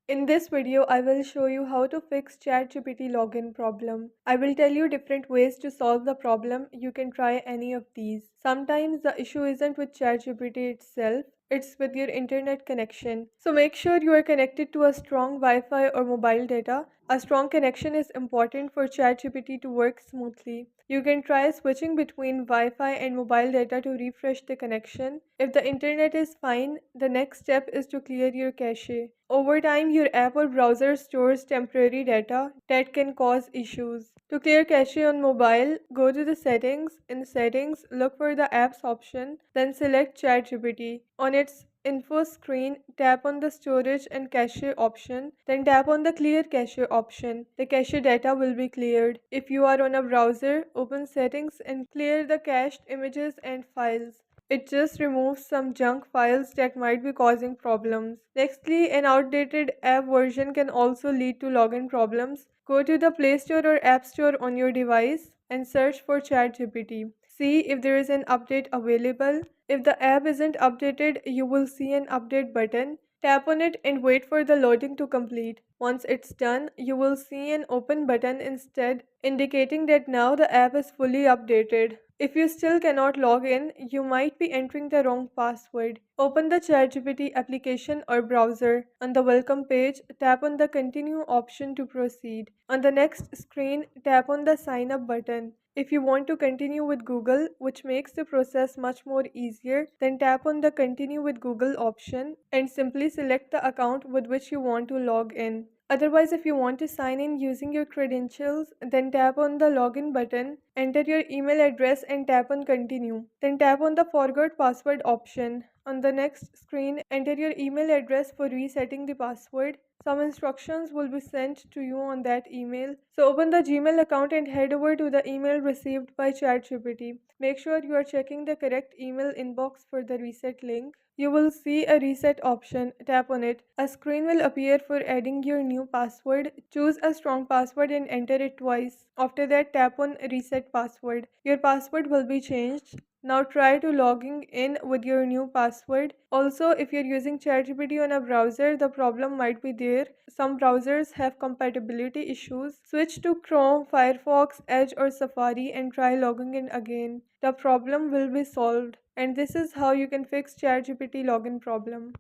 In this video, I will show you how to fix ChatGPT login problem. I will tell you different ways to solve the problem. You can try any of these. Sometimes the issue isn't with ChatGPT itself, it's with your internet connection. So make sure you are connected to a strong Wi-Fi or mobile data. A strong connection is important for ChatGPT to work smoothly. You can try switching between Wi-Fi and mobile data to refresh the connection. If the internet is fine, the next step is to clear your cache. Over time, your app or browser stores temporary data that can cause issues. To clear cache on mobile, go to the settings. In settings, look for the apps option, then select ChatGPT. On its info screen, tap on the storage and cache option, then tap on the clear cache option. The cache data will be cleared. If you are on a browser, open settings and clear the cached images and files. It just removes some junk files that might be causing problems. Nextly, an outdated app version can also lead to login problems. Go to the Play Store or App Store on your device and search for ChatGPT. See if there is an update available. If the app isn't updated, you will see an update button. Tap on it and wait for the loading to complete. Once it's done, you will see an open button instead, indicating that now the app is fully updated. If you still cannot log in, you might be entering the wrong password. Open the ChatGPT application or browser. On the welcome page, tap on the continue option to proceed. On the next screen, tap on the sign up button. If you want to continue with Google, which makes the process much more easier, then tap on the continue with Google option and simply select the account with which you want to log in. Otherwise, if you want to sign in using your credentials, then tap on the login button, enter your email address and tap on continue. Then tap on the forgot password option. On the next screen, enter your email address for resetting the password. Some instructions will be sent to you on that email. So open the Gmail account and head over to the email received by ChatGPT. Make sure you are checking the correct email inbox for the reset link. You will see a reset option. Tap on it. A screen will appear for adding your new password. Choose a strong password and enter it twice. After that, tap on reset password. Your password will be changed. Now try to logging in with your new password. Also, if you're using ChatGPT on a browser, the problem might be there. Some browsers have compatibility issues. Switch to Chrome, Firefox, Edge or Safari and try logging in again. The problem will be solved. And this is how you can fix ChatGPT login problem.